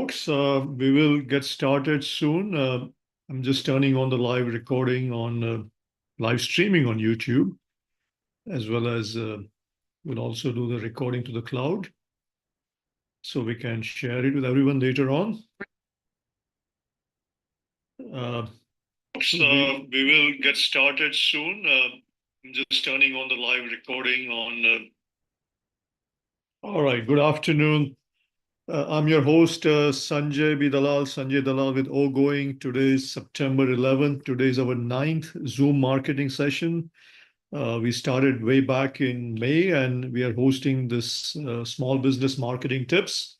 folks. We will get started soon. I'm just turning on the live recording on live streaming on YouTube, as well as we'll also do the recording to the cloud so we can share it with everyone later on. We will get started soon. I'm just turning on the live recording on. All right, good afternoon. I'm your host, Sanjay Dalal with oGoing. Today is September 11th. Today is our 9th Zoom marketing session. We started way back in May, and we are hosting this small business marketing tips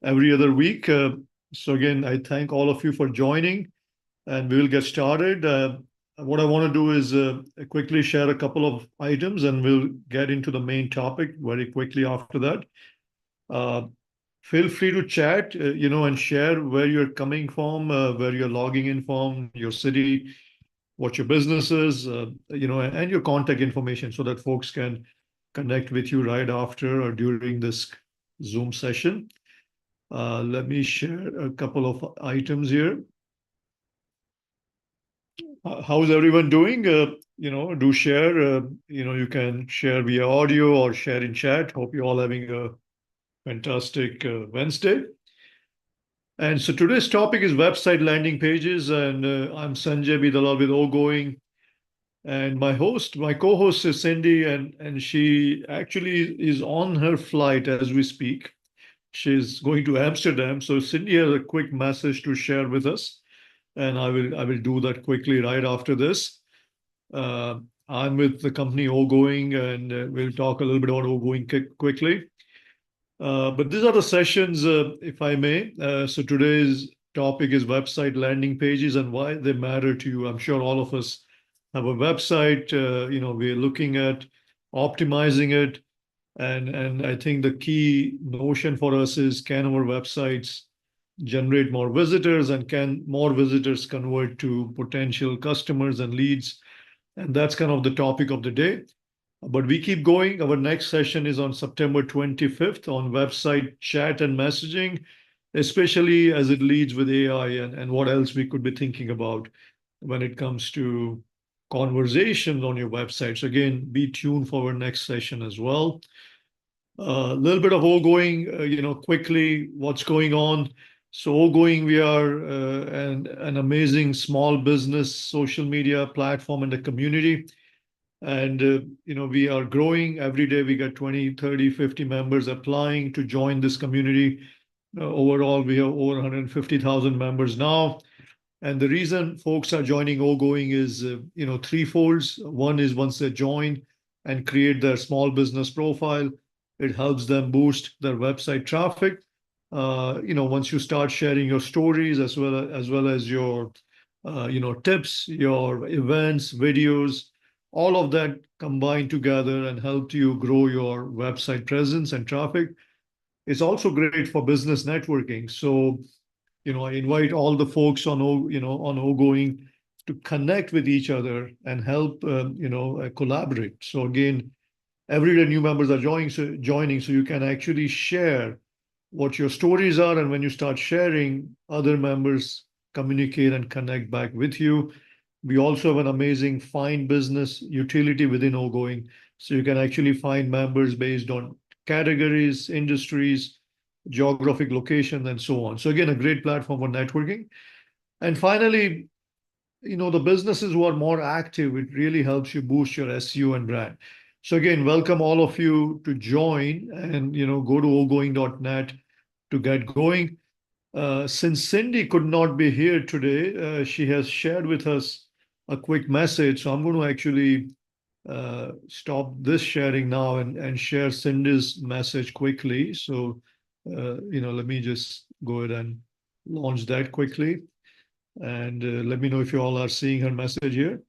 every other week. So again, I thank all of you for joining, and we will get started. What I want to do is quickly share a couple of items, and we'll get into the main topic very quickly after that. Feel free to chat, and share where you're coming from, where you're logging in from, your city, what your business is, and your contact information so that folks can connect with you right after or during this Zoom session. Let me share a couple of items here. How's everyone doing? Do share. You can share via audio or share in chat. Hope you're all having a fantastic Wednesday. And so today's topic is website landing pages, and I'm Sanjay Dalal with oGoing, and my co-host is Cindy, and she actually is on her flight as we speak. She's going to Amsterdam, so Cindy has a quick message to share with us, and I will do that quickly right after this. I'm with the company oGoing, and we'll talk a little bit about oGoing quickly. But these are the sessions, if I may. So today's topic is website landing pages and why they matter to you. I'm sure all of us have a website. We're looking at optimizing it, and I think the key notion for us is, can our websites generate more visitors, and can more visitors convert to potential customers and leads? And that's kind of the topic of the day. But we keep going. Our next session is on September 25th on website chat and messaging, especially as it leads with AI and what else we could be thinking about when it comes to conversations on your website. So again, be tuned for our next session as well. A little bit of oGoing, quickly, what's going on. So oGoing, we are an amazing small business social media platform in the community. And, we are growing every day. We got 20, 30, 50 members applying to join this community. Overall, we have over 150,000 members now. And the reason folks are joining oGoing is, threefold. One is once they join and create their small business profile, it helps them boost their website traffic. Once you start sharing your stories as well as your, tips, your events, videos, all of that combined together and help you grow your website presence and traffic. It's also great for business networking. So, I invite all the folks on oGoing to connect with each other and help, collaborate. So again, every day new members are joining, so you can actually share what your stories are, and when you start sharing, other members communicate and connect back with you. We also have an amazing find business utility within oGoing. So you can actually find members based on categories, industries, geographic location, and so on. So again, a great platform for networking. And finally, the businesses who are more active, it really helps you boost your SEO and brand. So again, welcome all of you to join, and go to ogoing.net to get going. Since Cindy could not be here today, she has shared with us a quick message. So I'm going to actually stop this sharing now and share Cindy's message quickly. So, let me just go ahead and launch that quickly. And let me know if you all are seeing her message here.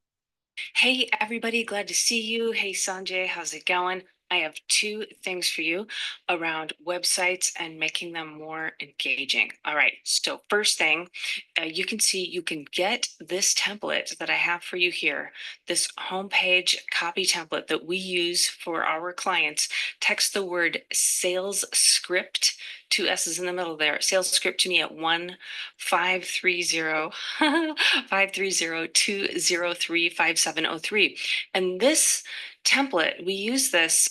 Hey, everybody. Glad to see you. Hey, Sanjay. How's it going? I have two things for you around websites and making them more engaging. All right, so first thing, you can see you can get this template that I have for you here, this homepage copy template that we use for our clients. Text the word sales script, two S's in the middle there, sales script to me at 1-530-203-5703. And this template, we use this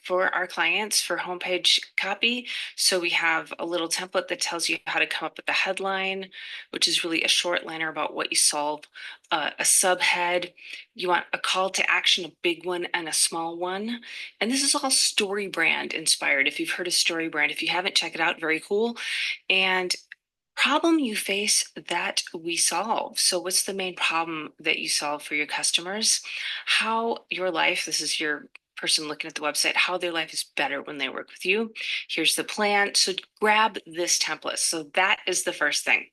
for our clients for homepage copy. So we have a little template that tells you how to come up with a headline, which is really a short liner about what you solve, a subhead. You want a call to action, a big one and a small one. And this is all StoryBrand inspired. If you've heard of StoryBrand, if you haven't, check it out. Very cool. And problem you face that we solve. So what's the main problem that you solve for your customers? How your life, this is your person looking at the website, how their life is better when they work with you. Here's the plan. So grab this template. So that is the first thing.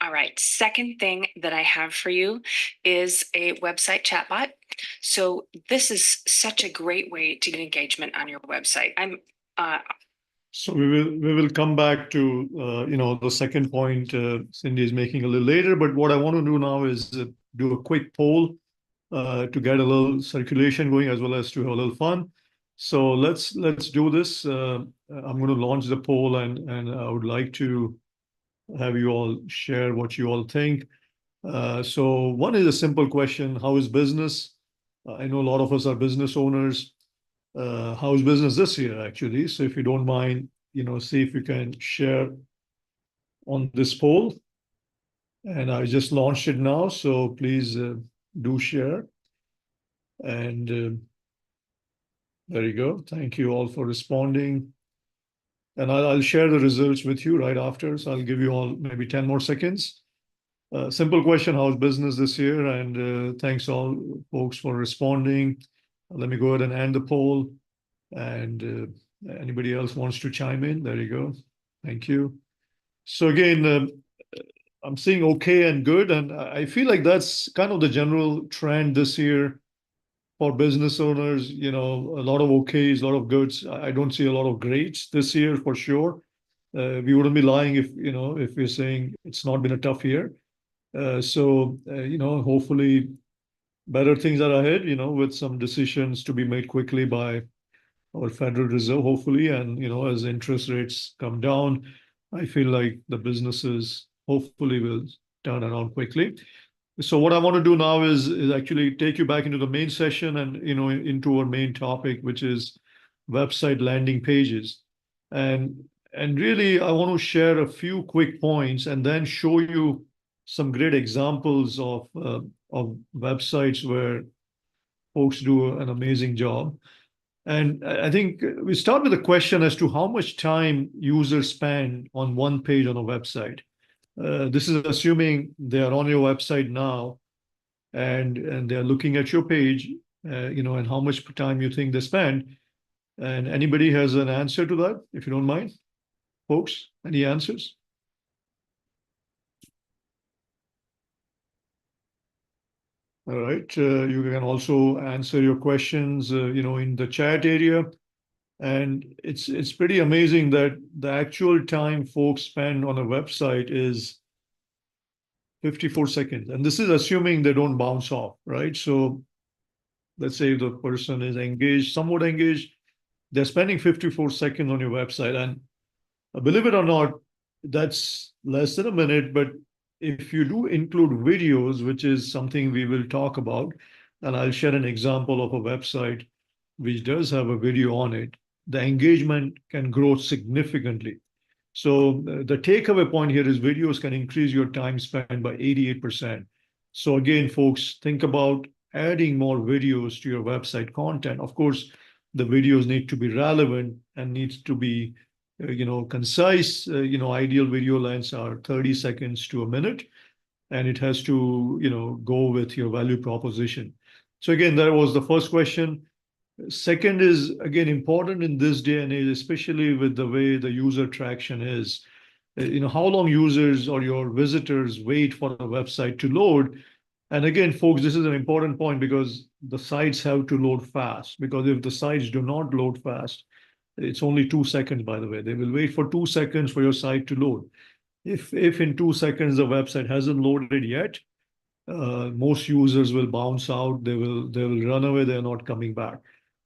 All right, second thing that I have for you is a website chatbot. So this is such a great way to get engagement on your website. So we will come back to the second point Cindy is making a little later. But what I want to do now is do a quick poll to get a little circulation going as well as to have a little fun. So let's do this. I'm going to launch the poll, and I would like to have you all share what you all think. So one is a simple question: how is business? I know a lot of us are business owners. How's business this year, actually? So if you don't mind, see if you can share on this poll. And I just launched it now, so please do share. And there you go. Thank you all for responding. And I'll share the results with you right after. So I'll give you all maybe 10 more seconds. Simple question: how's business this year? And thanks all folks for responding. Let me go ahead and end the poll. And anybody else wants to chime in? There you go. Thank you. So again, I'm seeing okay and good, and I feel like that's kind of the general trend this year for business owners. A lot of okays, a lot of goods. I don't see a lot of greats this year for sure. We wouldn't be lying if we're saying it's not been a tough year. So hopefully better things are ahead. With some decisions to be made quickly by our Federal Reserve, hopefully. And, as interest rates come down, I feel like the businesses hopefully will turn around quickly. So what I want to do now is actually take you back into the main session and, into our main topic, which is website landing pages. And really, I want to share a few quick points and then show you some great examples of websites where folks do an amazing job. And I think we start with a question as to how much time users spend on one page on a website. This is assuming they are on your website now and they're looking at your page, and how much time you think they spend. And anybody has an answer to that, if you don't mind, folks? Any answers? All right. You can also answer your questions, in the chat area. And it's pretty amazing that the actual time folks spend on a website is 54 seconds. And this is assuming they don't bounce off, right? So let's say the person is engaged, somewhat engaged, they're spending 54 seconds on your website. And believe it or not, that's less than a minute. But if you do include videos, which is something we will talk about, and I'll share an example of a website which does have a video on it, the engagement can grow significantly. So the takeaway point here is videos can increase your time spent by 88%. So again, folks, think about adding more videos to your website content. Of course, the videos need to be relevant and needs to be concise. Ideal video lengths are 30 seconds to a minute, and it has to go with your value proposition. So again, that was the first question. Second is, again, important in this day and age, especially with the way the user traction is. How long users or your visitors wait for a website to load. And again, folks, this is an important point because the sites have to load fast. Because if the sites do not load fast, it's only 2 seconds, by the way. They will wait for 2 seconds for your site to load. If in 2 seconds the website hasn't loaded yet, most users will bounce out. They will run away. They're not coming back.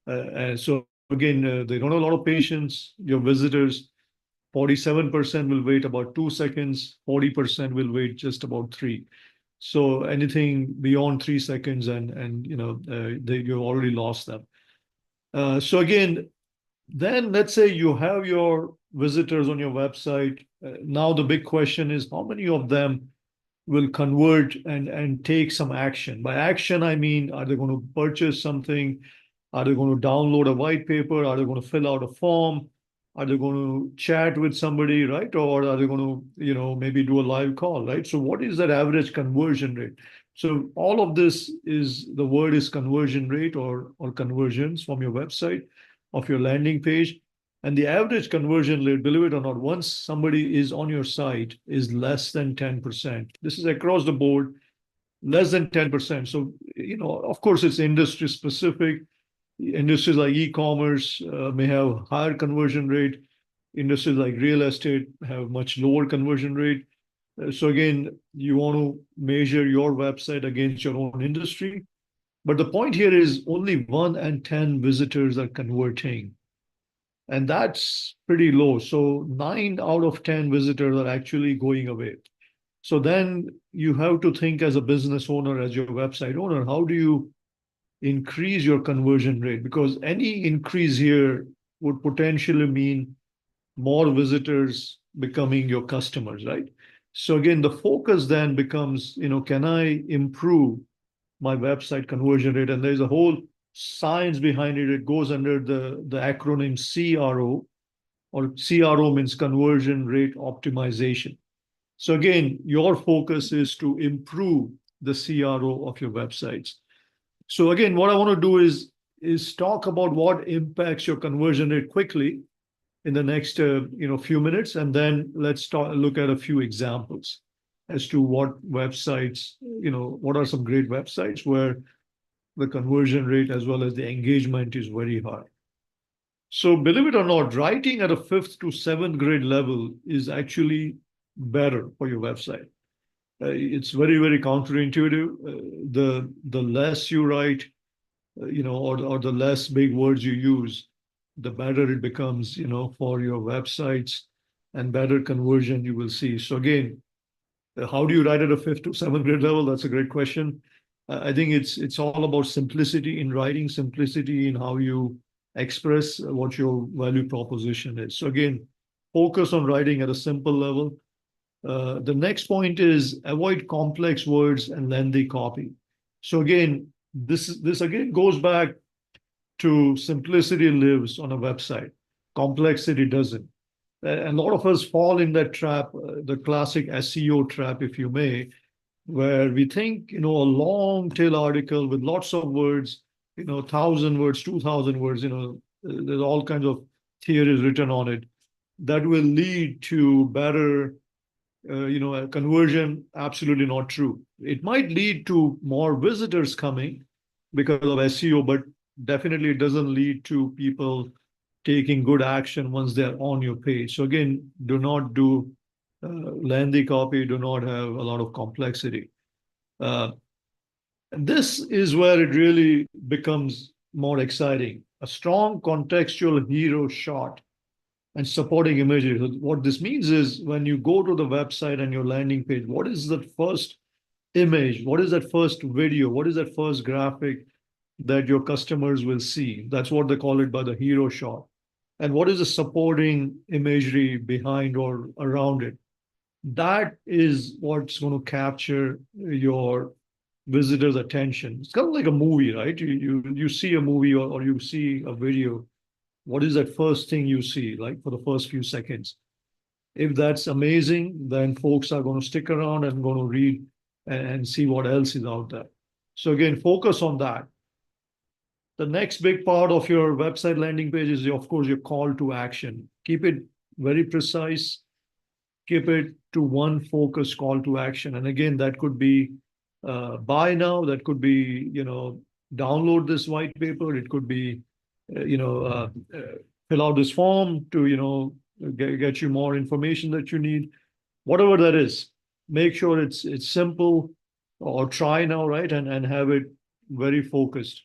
And so again, they don't have a lot of patience. Your visitors, 47% will wait about 2 seconds. 40% will wait just about three. So anything beyond 3 seconds, and you've already lost them. So again, then let's say you have your visitors on your website. Now the big question is how many of them will convert and take some action. By action, I mean, are they going to purchase something? Are they going to download a white paper? Are they going to fill out a form? Are they going to chat with somebody, right? Or are they going to, maybe do a live call, right? So what is that average conversion rate? So all of this is, the word is conversion rate or conversions from your website, of your landing page. And the average conversion rate, believe it or not, once somebody is on your site, is less than 10%. This is across the board, less than 10%. So, of course, it's industry specific. Industries like e-commerce may have higher conversion rate. Industries like real estate have much lower conversion rate. So again, you want to measure your website against your own industry. But the point here is only 1 in 10 visitors are converting. And that's pretty low. So 9 out of 10 visitors are actually going away. So then you have to think as a business owner, as your website owner, how do you increase your conversion rate? Because any increase here would potentially mean more visitors becoming your customers, right? So again, the focus then becomes, can I improve my website conversion rate? And there's a whole science behind it. It goes under the acronym CRO, or CRO means conversion rate optimization. So again, your focus is to improve the CRO of your websites. So again, what I want to do is talk about what impacts your conversion rate quickly in the next few minutes, and then let's look at a few examples as to what websites, what are some great websites where the conversion rate as well as the engagement is very high. So believe it or not, writing at a 5th to 7th grade level is actually better for your website. It's very, very counterintuitive. The less you write, or the less big words you use, the better it becomes, for your websites, and better conversion you will see. So again, how do you write at a 5th to 7th grade level? That's a great question. I think it's all about simplicity in writing, simplicity in how you express what your value proposition is. So again, focus on writing at a simple level. The next point is avoid complex words and lengthy copy. So again, this again goes back to simplicity lives on a website. Complexity doesn't. And a lot of us fall in that trap, the classic SEO trap, if you may, where we think, a long tail article with lots of words, 1,000 words, 2,000 words, there's all kinds of theories written on it that will lead to better, a conversion. Absolutely not true. It might lead to more visitors coming because of SEO, but definitely it doesn't lead to people taking good action once they're on your page. So again, do not do lengthy copy, do not have a lot of complexity. This is where it really becomes more exciting. A strong contextual hero shot and supporting images. What this means is when you go to the website and your landing page, what is that first image? What is that first video? What is that first graphic that your customers will see? That's what they call it by the hero shot. And what is the supporting imagery behind or around it? That is what's going to capture your visitors' attention. It's kind of like a movie, right? You see a movie, or you see a video. What is that first thing you see, like for the first few seconds? If that's amazing, then folks are going to stick around and going to read and see what else is out there. So again, focus on that. The next big part of your website landing page is, of course, your call to action. Keep it very precise. Keep it to one focused call to action. And again, that could be buy now. That could be, download this white paper. It could be, uh, you know, uh, uh, fill out this form to, get you more information that you need. Whatever that is, make sure it's simple, or try now, right? And have it very focused.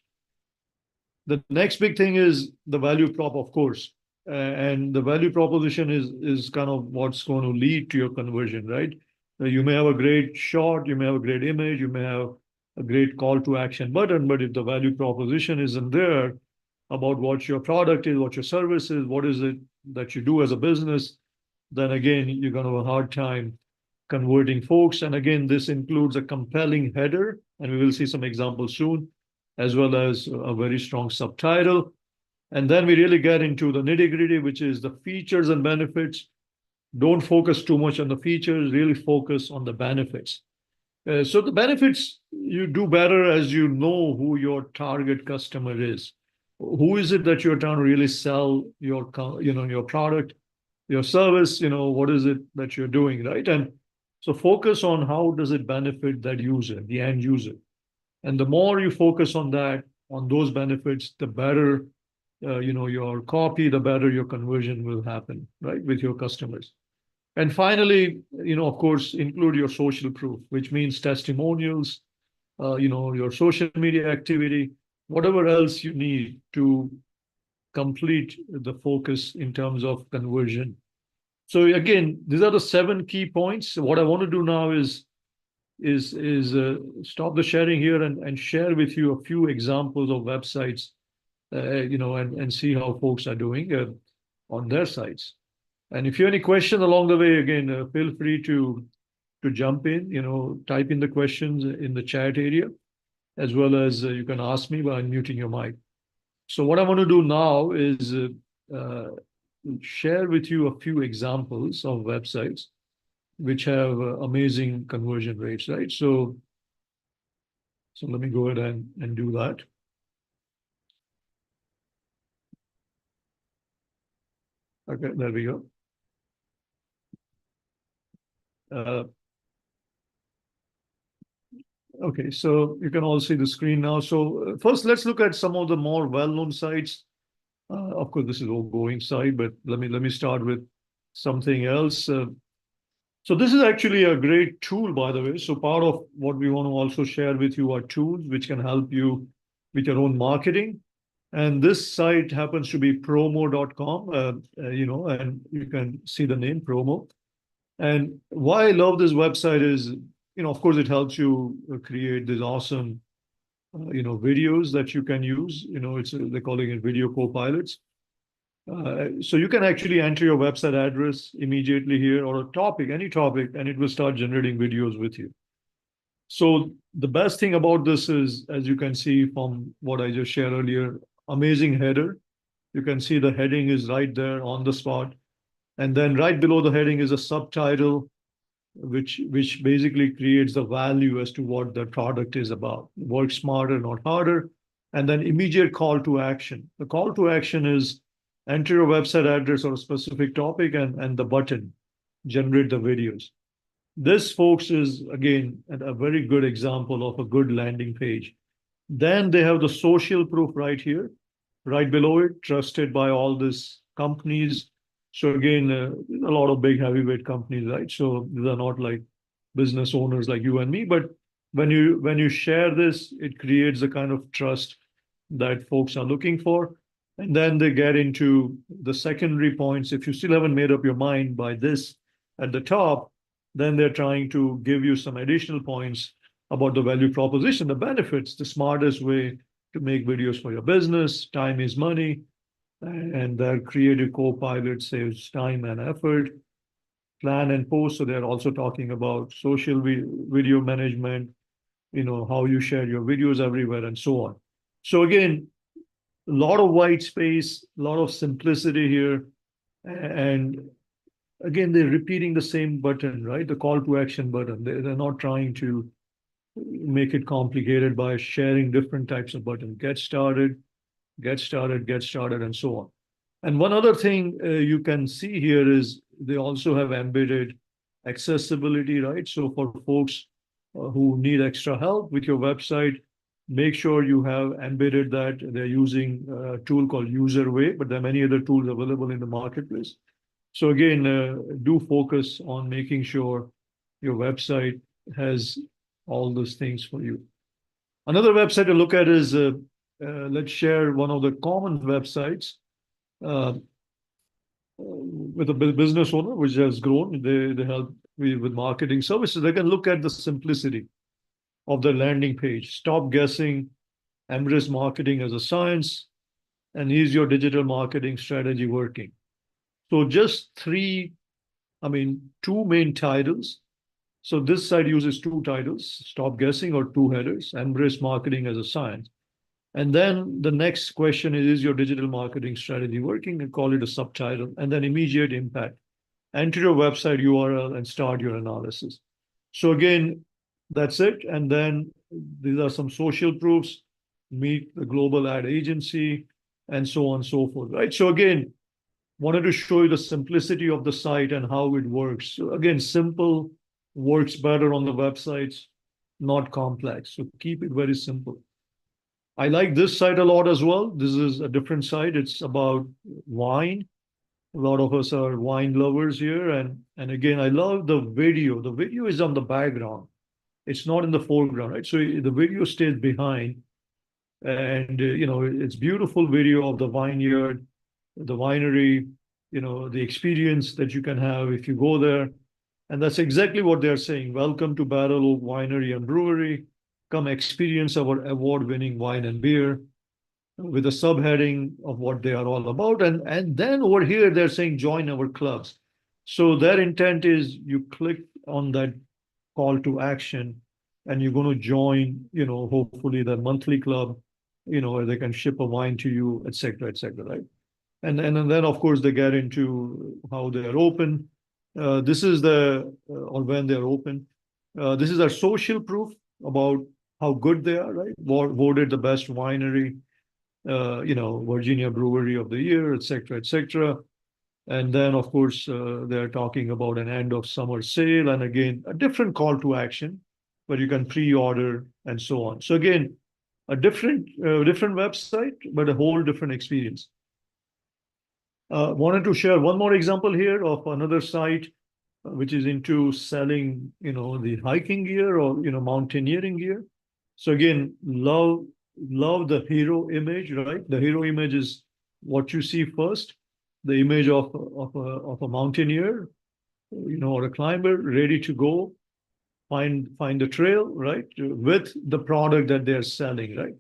The next big thing is the value prop, of course. And the value proposition is kind of what's going to lead to your conversion, right? You may have a great shot, you may have a great image, you may have a great call to action button, but if the value proposition isn't there about what your product is, what your service is, what is it that you do as a business, then again, you're going to have a hard time converting folks. And again, this includes a compelling header, and we will see some examples soon, as well as a very strong subtitle. And then we really get into the nitty gritty, which is the features and benefits. Don't focus too much on the features, really focus on the benefits. So the benefits, you do better as you know who your target customer is. Who is it that you're trying to really sell your product, your service, what is it that you're doing, right? And so focus on how does it benefit that user, the end user. And the more you focus on that, on those benefits, the better, your copy, the better your conversion will happen, right, with your customers. And finally, of course, include your social proof, which means testimonials, your social media activity, whatever else you need to complete the focus in terms of conversion. So again, these are the 7 key points. What I want to do now is stop the sharing here and share with you a few examples of websites, and see how folks are doing on their sites. And if you have any questions along the way, again, feel free to jump in, type in the questions in the chat area, as well as you can ask me by unmuting your mic. So what I want to do now is share with you a few examples of websites which have amazing conversion rates, right? So let me go ahead and do that. Okay, there we go. Okay, so you can all see the screen now. So first, let's look at some of the more well-known sites. Of course, this is oGoing site, but let me start with something else. So this is actually a great tool, by the way. So part of what we want to also share with you are tools which can help you with your own marketing. And this site happens to be promo.com, and you can see the name Promo. And why I love this website is, of course, it helps you create these awesome, videos that you can use. They're calling it video co-pilots. So you can actually enter your website address immediately here, or a topic, any topic, and it will start generating videos with you. So the best thing about this is, as you can see from what I just shared earlier, amazing header. You can see the heading is right there on the spot. And then right below the heading is a subtitle, which basically creates the value as to what the product is about. Work smarter, not harder. And then immediate call to action. The call to action is enter your website address or a specific topic and the button, generate the videos. This, folks, is again a very good example of a good landing page. Then they have the social proof right here, right below it, trusted by all these companies. So again, a lot of big heavyweight companies, right? So these are not like business owners like you and me, but when you share this, it creates the kind of trust that folks are looking for. And then they get into the secondary points. If you still haven't made up your mind by this at the top, then they're trying to give you some additional points about the value proposition, the benefits, the smartest way to make videos for your business. Time is money, and their creative co-pilot saves time and effort. Plan and post, so they're also talking about social video management, how you share your videos everywhere, and so on. So again, a lot of white space, a lot of simplicity here. And again, they're repeating the same button, right? The call to action button. They're not trying to make it complicated by sharing different types of buttons. Get started, get started, get started, and so on. And one other thing you can see here is they also have embedded accessibility, right? So for folks who need extra help with your website, make sure you have embedded that. They're using a tool called Userway, but there are many other tools available in the marketplace. So again, do focus on making sure your website has all those things for you. Another website to look at is, let's share one of the common websites uh, with a business owner which has grown. They help me with marketing services. They can look at the simplicity of the landing page. Stop guessing, embrace marketing as a science, and is your digital marketing strategy working? So just two main titles. So this site uses two titles, stop guessing, or two headers, embrace marketing as a science. And then the next question is your digital marketing strategy working? And call it a subtitle. And then immediate impact. Enter your website URL and start your analysis. So again, that's it. And then these are some social proofs, meet the global ad agency, and so on and so forth, right? So again, wanted to show you the simplicity of the site and how it works. So again, simple works better on the websites, not complex. So keep it very simple. I like this site a lot as well. This is a different site. It's about wine. A lot of us are wine lovers here. And again, I love the video. The video is on the background. It's not in the foreground, right? So the video stays behind. And, it's beautiful video of the vineyard, the winery, the experience that you can have if you go there. And that's exactly what they're saying. Welcome to Battle Oak Winery and Brewery. Come experience our award-winning wine and beer, with a subheading of what they are all about. And then over here, they're saying join our clubs. So their intent is you click on that call to action and you're going to join, hopefully the monthly club, where they can ship a wine to you, et cetera, right? And then of course they get into how they are open. This is or when they're open. This is our social proof about how good they are, right? Voted the best winery, Virginia Brewery of the Year, et cetera, et cetera. And then, of course, they're talking about an end of summer sale. And again, a different call to action where you can pre-order and so on. So again, a different website, but a whole different experience. Wanted to share one more example here of another site which is into selling, the hiking gear or, mountaineering gear. So again, love the hero image, right? The hero image is what you see first, the image of a mountaineer, or a climber ready to go find the trail, right? With the product that they're selling, right?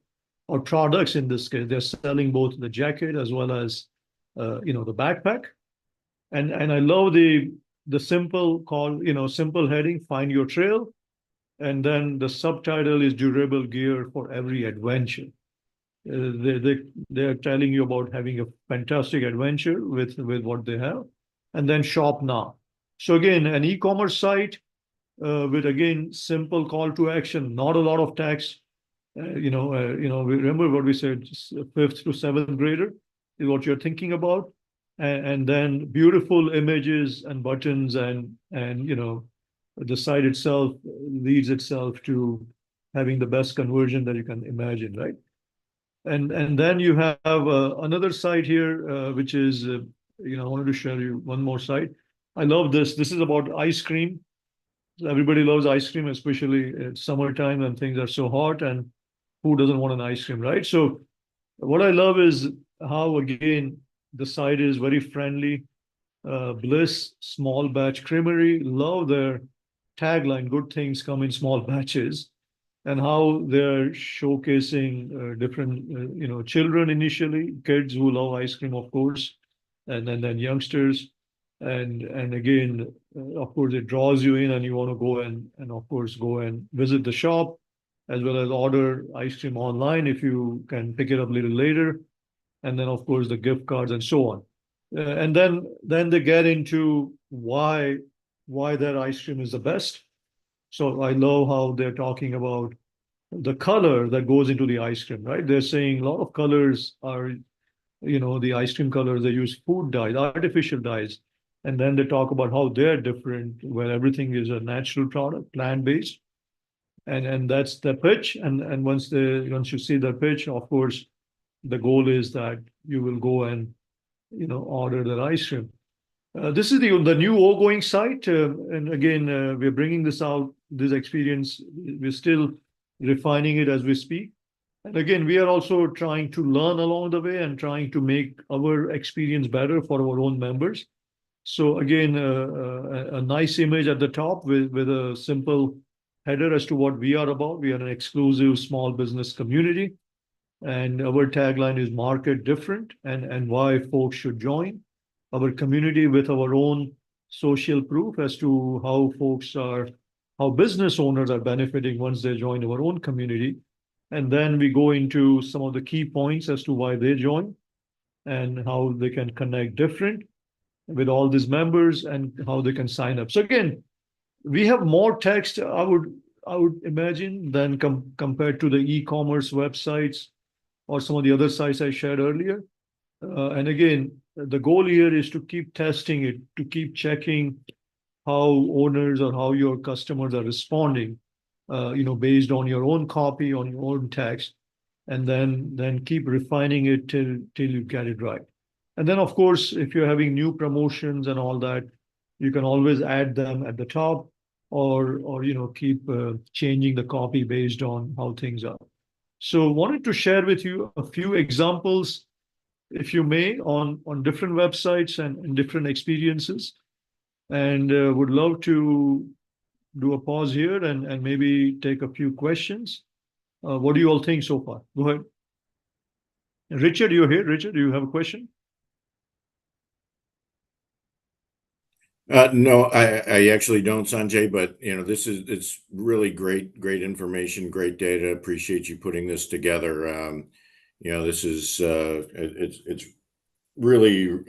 Or products in this case, they're selling both the jacket as well as the backpack. And I love the simple call, simple heading, find your trail. And then the subtitle is durable gear for every adventure. They're telling you about having a fantastic adventure with what they have. And then shop now. So again, an e-commerce site with, again, simple call to action, not a lot of text. Remember what we said, fifth to seventh grader is what you're thinking about. And then beautiful images and buttons and the site itself leads itself to having the best conversion that you can imagine, right? And then you have another site here, which is, I wanted to share you one more site. I love this. This is about ice cream. Everybody loves ice cream, especially at summertime when things are so hot, and who doesn't want an ice cream, right? So what I love is how, again, the site is very friendly. Bliss Small Batch Creamery, love their tagline, good things come in small batches, and how they're showcasing different, children initially, kids who love ice cream, of course, and then youngsters. And again, of course, it draws you in and you want to go and of course, go and visit the shop as well as order ice cream online if you can pick it up a little later. And then, of course, the gift cards and so on. And then they get into why their ice cream is the best. So I love how they're talking about the color that goes into the ice cream, right? They're saying a lot of colors are, the ice cream colors, they use food dyes, artificial dyes. And then they talk about how they're different, where everything is a natural product, plant-based. and that's the pitch. And once you see the pitch, of course, the goal is that you will go and order the ice cream. This is the new oGoing site, and again, we're bringing this out. This experience, we're still refining it as we speak. And again, we are also trying to learn along the way and trying to make our experience better for our own members. So again, a nice image at the top with a simple header as to what we are about. We are an exclusive small business community, and our tagline is market different and why folks should join our community with our own social proof as to how business owners are benefiting once they join our own community. And then we go into some of the key points as to why they join and how they can connect different with all these members and how they can sign up. So again, we have more text, I would imagine, than compared to the e-commerce websites or some of the other sites I shared earlier. And again, the goal here is to keep testing it, to keep checking how owners or how your customers are responding, based on your own copy, on your own text, and then keep refining it till you get it right. And then, of course, if you're having new promotions and all that, you can always add them at the top, or keep changing the copy based on how things are. So, wanted to share with you a few examples, if you may, on different websites and different experiences, and would love to do a pause here and maybe take a few questions. What do you all think so far? Go ahead. Richard, you're here. Richard, do you have a question? No, I actually don't, Sanjay, but it's really great information, great data. Appreciate you putting this together. This is it's really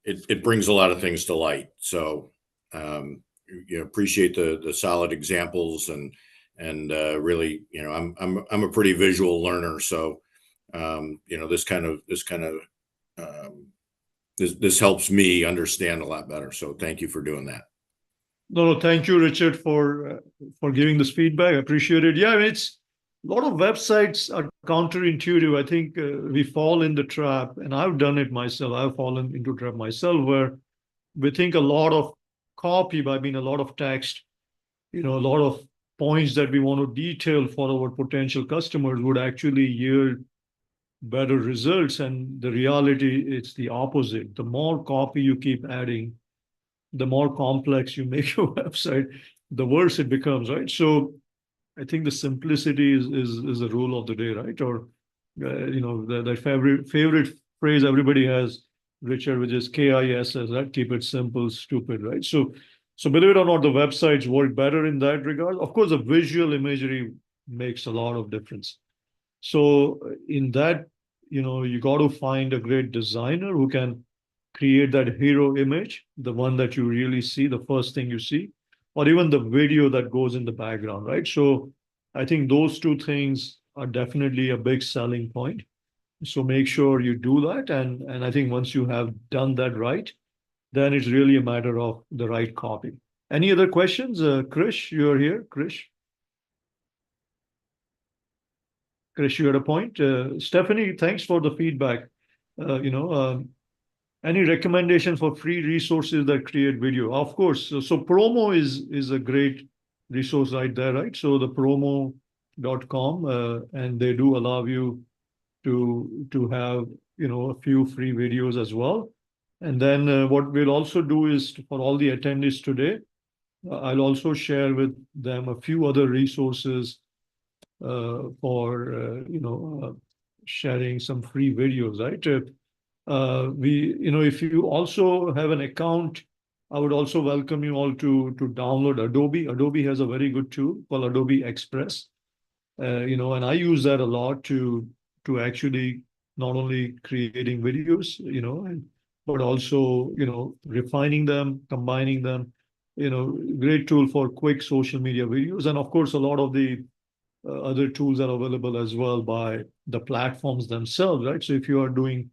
it brings a lot of things to light. So appreciate the solid examples and really I'm a pretty visual learner, so this helps me understand a lot better. So thank you for doing that. No, thank you, Richard, for giving this feedback. I appreciate it. Yeah, I mean, it's a lot of websites are counterintuitive. I think we fall in the trap, and I've done it myself. I've fallen into a trap myself where we think a lot of copy, by being a lot of text, a lot of points that we want to detail for our potential customers would actually yield better results. And the reality, it's the opposite. The more copy you keep adding, the more complex you make your website, the worse it becomes, right? So I think the simplicity is the rule of the day, right? Or the favorite phrase everybody has, Richard, which is KISS, right? Keep it simple, stupid, right? So believe it or not, the websites work better in that regard. Of course, the visual imagery makes a lot of difference. So in that, you got to find a great designer who can create that hero image, the one that you really see, the first thing you see, or even the video that goes in the background, right? So I think those two things are definitely a big selling point. So make sure you do that. And I think once you have done that right, then it's really a matter of the right copy. Any other questions? Krish, you're here. Krish, you had a point. Stephanie, thanks for the feedback. Any recommendation for free resources that create video? Of course. So promo is a great resource right there, right? So the promo.com, and they do allow you to have a few free videos as well. And then what we'll also do is, for all the attendees today, I'll also share with them a few other resources for sharing some free videos, right? If you also have an account, I would also welcome you all to download Adobe. Adobe has a very good tool called Adobe Express, and I use that a lot to actually not only creating videos, but also refining them, combining them. Great tool for quick social media videos, and of course, a lot of the other tools are available as well by the platforms themselves, right? So if you are doing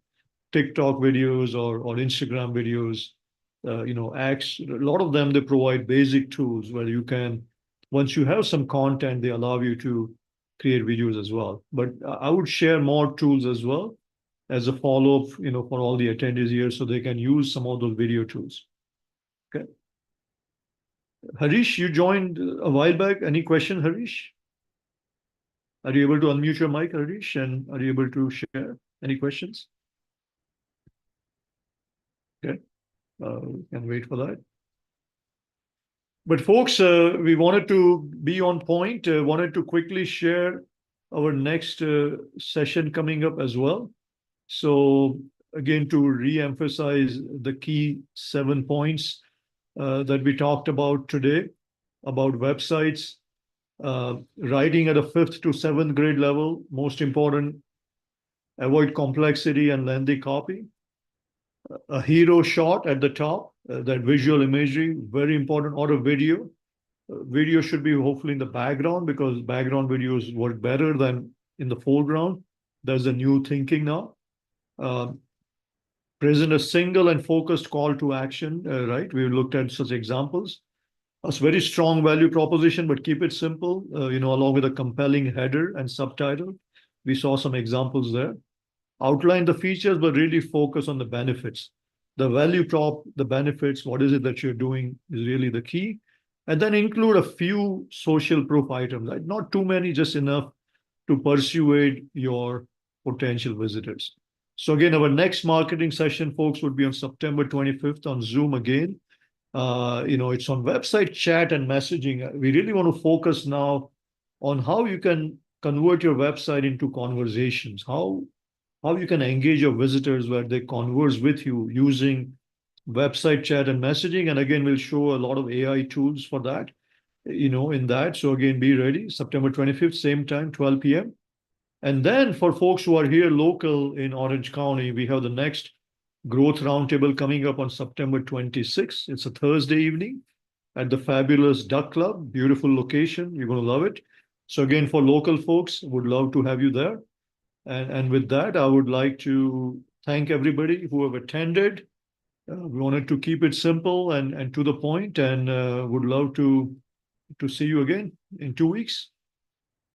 TikTok videos or Instagram videos, X, a lot of them, they provide basic tools where you can once you have some content, they allow you to create videos as well. But I would share more tools as well as a follow-up, for all the attendees here, so they can use some of those video tools. Okay. Harish, you joined a while back. Any question, Harish? Are you able to unmute your mic, Harish? And are you able to share any questions? Okay. Can wait for that. But folks, we wanted to be on point, wanted to quickly share our next session coming up as well. So again, to re-emphasize the key 7 points that we talked about today about websites, writing at a 5th to 7th grade level, most important, avoid complexity and lengthy copy. A hero shot at the top, that visual imagery, very important, or a video. Video should be hopefully in the background because background videos work better than in the foreground. There's a new thinking now. Present a single and focused call to action, right? We looked at such examples. A very strong value proposition, but keep it simple, along with a compelling header and subtitle. We saw some examples there. Outline the features, but really focus on the benefits. The value prop, the benefits, what is it that you're doing is really the key. And then include a few social proof items, right? Not too many, just enough to persuade your potential visitors. So again, our next marketing session, folks, would be on September 25th on Zoom again. It's on website chat and messaging. We really want to focus now on how you can convert your website into conversations, how you can engage your visitors where they converse with you using website chat and messaging. And again, we'll show a lot of AI tools for that, in that. So again, be ready, September 25th, same time, 12 p.m. And then for folks who are here local in Orange County, we have the next growth roundtable coming up on September 26th. It's a Thursday evening at the fabulous Duck Club, beautiful location. You're going to love it. So again, for local folks, would love to have you there. And with that, I would like to thank everybody who have attended. We wanted to keep it simple and to the point, and would love to see you again in 2 weeks.